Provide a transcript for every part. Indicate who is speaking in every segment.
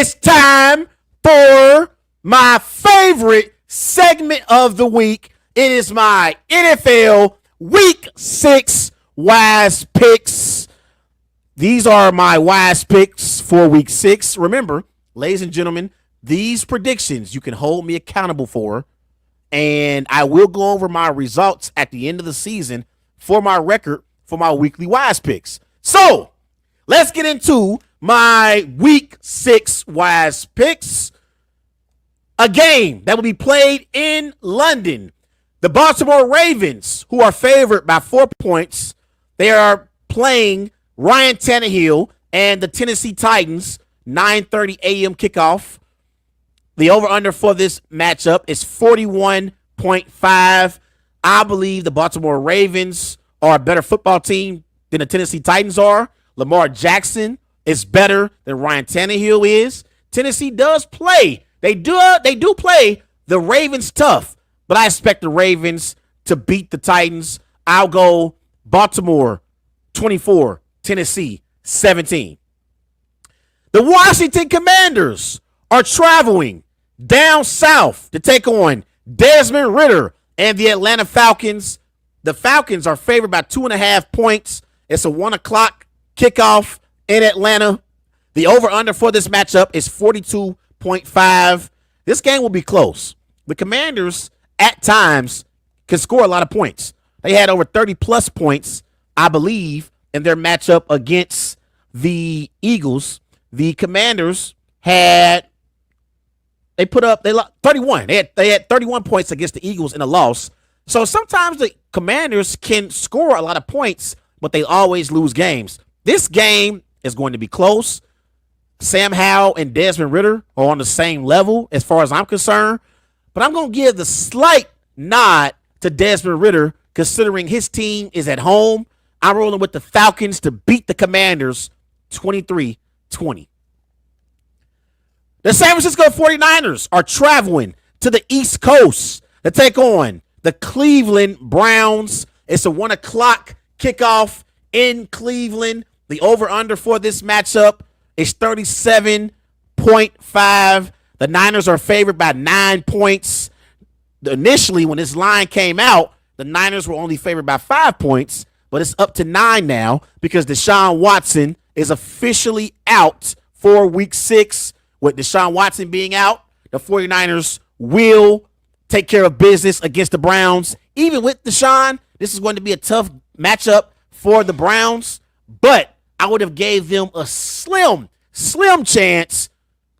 Speaker 1: It's time for my favorite segment of the week. It is my NFL Week 6 Wise Picks. These are my Wise Picks for Week 6. Remember, ladies and gentlemen, these predictions you can hold me accountable for, and I will go over my results at the end of the season for my record for my weekly Wise Picks. So, let's get into my Week 6 Wise Picks. A game that will be played in London. The Baltimore Ravens, who are favored by 4 points, they are playing Ryan Tannehill and the Tennessee Titans, 9:30 a.m. kickoff. The over-under for this matchup is 41.5. I believe the Baltimore Ravens are a better football team than the Tennessee Titans are. Lamar Jackson is better than Ryan Tannehill is. Tennessee does play. They do play the Ravens tough, but I expect the Ravens to beat the Titans. I'll go Baltimore 24, Tennessee 17. The Washington Commanders are traveling down south to take on Desmond Ridder and the Atlanta Falcons. The Falcons are favored by 2.5 points. It's a 1 o'clock kickoff in Atlanta. The over-under for this matchup is 42.5. This game will be close. The Commanders, at times, can score a lot of points. They had over 30-plus points, I believe, in their matchup against the Eagles. The Commanders had 31. They had 31 points against the Eagles in a loss. So sometimes the Commanders can score a lot of points, but they always lose games. This game is going to be close. Sam Howell and Desmond Ridder are on the same level as far as I'm concerned. But I'm going to give the slight nod to Desmond Ridder considering his team is at home. I'm rolling with the Falcons to beat the Commanders 23-20. The San Francisco 49ers are traveling to the East Coast to take on the Cleveland Browns. It's a 1 o'clock kickoff in Cleveland. The over-under for this matchup is 37.5. The Niners are favored by 9 points. Initially, when this line came out, the Niners were only favored by 5 points, but it's up to 9 now because Deshaun Watson is officially out for Week 6. With Deshaun Watson being out, the 49ers will take care of business against the Browns. Even with Deshaun, this is going to be a tough matchup for the Browns, but I would have gave them a slim chance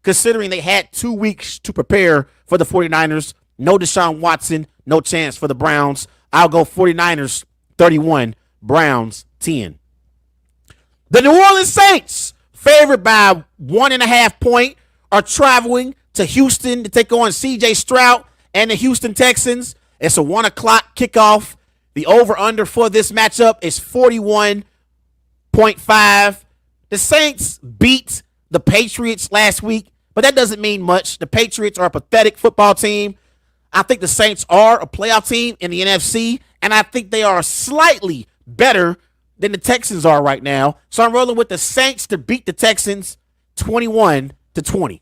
Speaker 1: considering they had 2 weeks to prepare for the 49ers. No Deshaun Watson, no chance for the Browns. I'll go 49ers 31, Browns 10. The New Orleans Saints, favored by 1.5 points, are traveling to Houston to take on C.J. Stroud and the Houston Texans. It's a 1 o'clock kickoff. The over-under for this matchup is 41.5. The Saints beat the Patriots last week, but that doesn't mean much. The Patriots are a pathetic football team. I think the Saints are a playoff team in the NFC, and I think they are slightly better than the Texans are right now. So I'm rolling with the Saints to beat the Texans 21-20.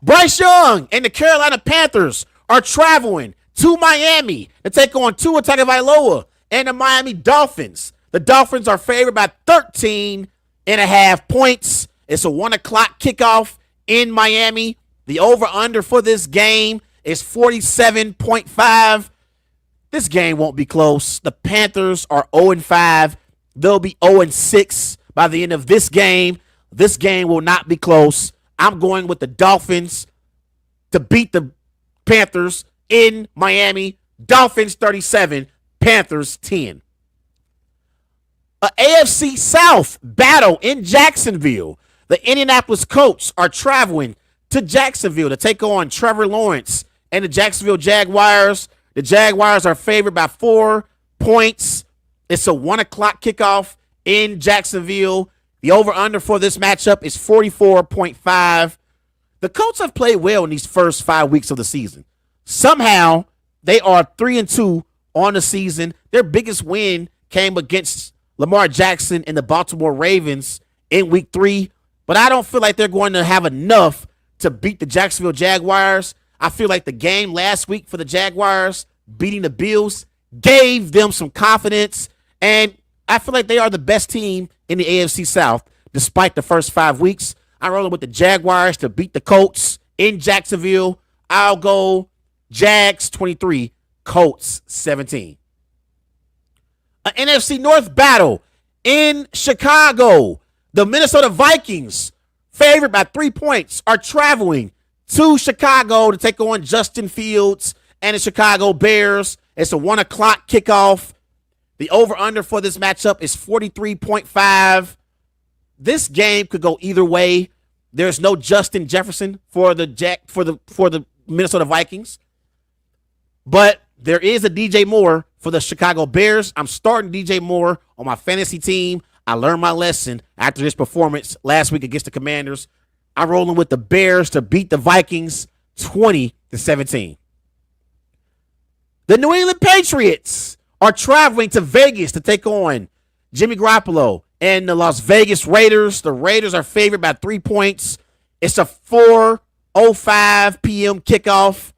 Speaker 1: Bryce Young and the Carolina Panthers are traveling to Miami to take on Tua Tagovailoa and the Miami Dolphins. The Dolphins are favored by 13.5 points. It's a 1 o'clock kickoff in Miami. The over-under for this game is 47.5. This game won't be close. The Panthers are 0-5. They'll be 0-6 by the end of this game. This game will not be close. I'm going with the Dolphins to beat the Panthers in Miami. Dolphins 37, Panthers 10. A AFC South battle in Jacksonville. The Indianapolis Colts are traveling to Jacksonville to take on Trevor Lawrence and the Jacksonville Jaguars. The Jaguars are favored by 4 points. It's a 1 o'clock kickoff in Jacksonville. The over-under for this matchup is 44.5. The Colts have played well in these first 5 weeks of the season. Somehow, they are 3-2 on the season. Their biggest win came against Lamar Jackson and the Baltimore Ravens in Week 3. but I don't feel like they're going to have enough to beat the Jacksonville Jaguars. I feel like the game last week for the Jaguars, beating the Bills, gave them some confidence, and I feel like they are the best team in the AFC South despite the first 5 weeks. I'm rolling with the Jaguars to beat the Colts in Jacksonville. I'll go Jags 23, Colts 17. An NFC North battle in Chicago. The Minnesota Vikings, favored by 3 points, are traveling to Chicago to take on Justin Fields and the Chicago Bears. It's a 1 o'clock kickoff. The over-under for this matchup is 43.5. This game could go either way. There's no Justin Jefferson for the Minnesota Vikings, but there is a DJ Moore for the Chicago Bears. I'm starting DJ Moore on my fantasy team. I learned my lesson after his performance last week against the Commanders. I'm rolling with the Bears to beat the Vikings 20-17. The New England Patriots are traveling to Vegas to take on Jimmy Garoppolo and the Las Vegas Raiders. The Raiders are favored by 3 points. It's a 4:05 p.m. kickoff.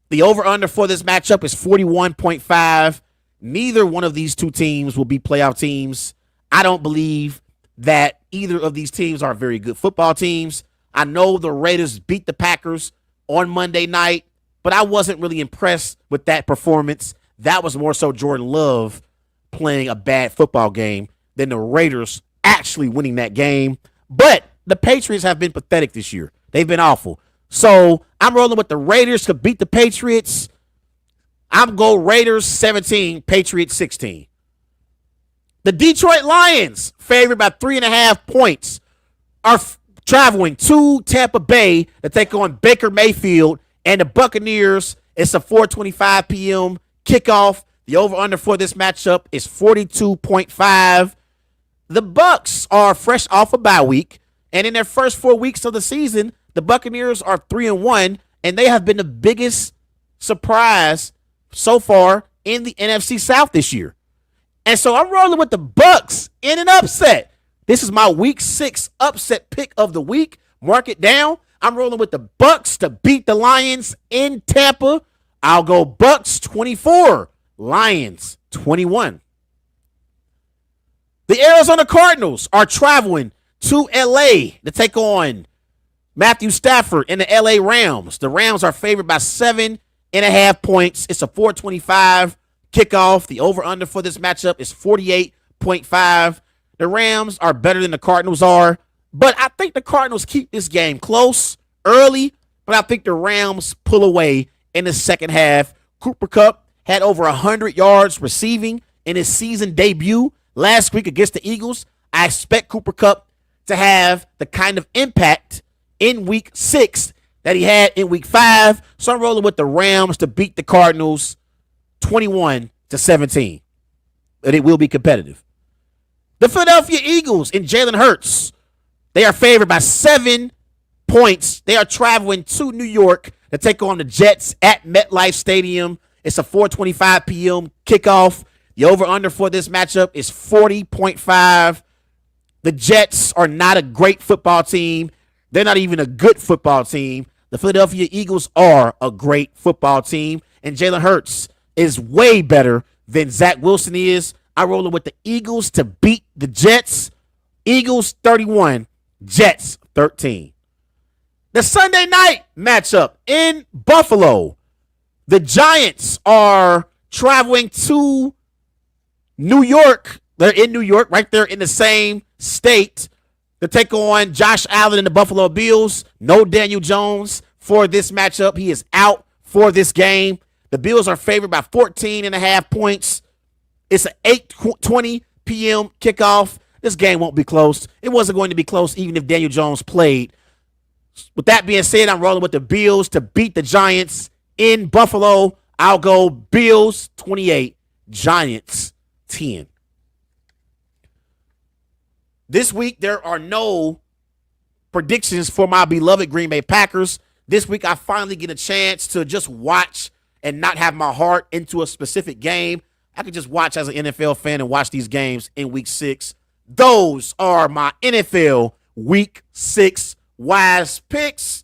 Speaker 1: The over-under for this matchup is 41.5. Neither one of these two teams will be playoff teams. I don't believe that either of these teams are very good football teams. I know the Raiders beat the Packers on Monday night, but I wasn't really impressed with that performance. That was more so Jordan Love playing a bad football game than the Raiders actually winning that game. But the Patriots have been pathetic this year. They've been awful. So I'm rolling with the Raiders to beat the Patriots. I'm going Raiders 17, Patriots 16. The Detroit Lions, favored by 3.5 points, are traveling to Tampa Bay to take on Baker Mayfield and the Buccaneers. It's a 4:25 p.m. kickoff. The over-under for this matchup is 42.5. The Bucs are fresh off a bye week, and in their first 4 weeks of the season, the Buccaneers are 3-1, and they have been the biggest surprise so far in the NFC South this year. And so I'm rolling with the Bucs in an upset. This is my week 6 upset pick of the week. Mark it down. I'm rolling with the Bucs to beat the Lions in Tampa. I'll go Bucs 24, Lions 21. The Arizona Cardinals are traveling to LA to take on Matthew Stafford and the LA Rams. The Rams are favored by 7.5 points. It's a 4:25 kickoff. The over-under for this matchup is 48.5. The Rams are better than the Cardinals are, but I think the Cardinals keep this game close early, but I think the Rams pull away in the second half. Cooper Kupp had over 100 yards receiving in his season debut last week against the Eagles. I expect Cooper Kupp to have the kind of impact in week 6 that he had in week 5. So I'm rolling with the Rams to beat the Cardinals 21-17. But it will be competitive. The Philadelphia Eagles and Jalen Hurts, they are favored by 7 points. They are traveling to New York to take on the Jets at MetLife Stadium. It's a 4:25 p.m. kickoff. The over-under for this matchup is 40.5. The Jets are not a great football team. They're not even a good football team. The Philadelphia Eagles are a great football team, and Jalen Hurts is way better than Zach Wilson is. I roll it with the Eagles to beat the Jets. Eagles 31, Jets 13. The Sunday night matchup in Buffalo. The Giants are traveling to New York. They're in New York, right there in the same state, to take on Josh Allen and the Buffalo Bills. No Daniel Jones for this matchup. He is out for this game. The Bills are favored by 14.5 points. It's an 8:20 p.m. kickoff. This game won't be close. It wasn't going to be close even if Daniel Jones played. With that being said, I'm rolling with the Bills to beat the Giants in Buffalo. I'll go Bills 28, Giants 10. This week, there are no predictions for my beloved Green Bay Packers. This week, I finally get a chance to just watch and not have my heart into a specific game. I can just watch as an NFL fan and watch these games in week 6. Those are my NFL week 6 wise picks.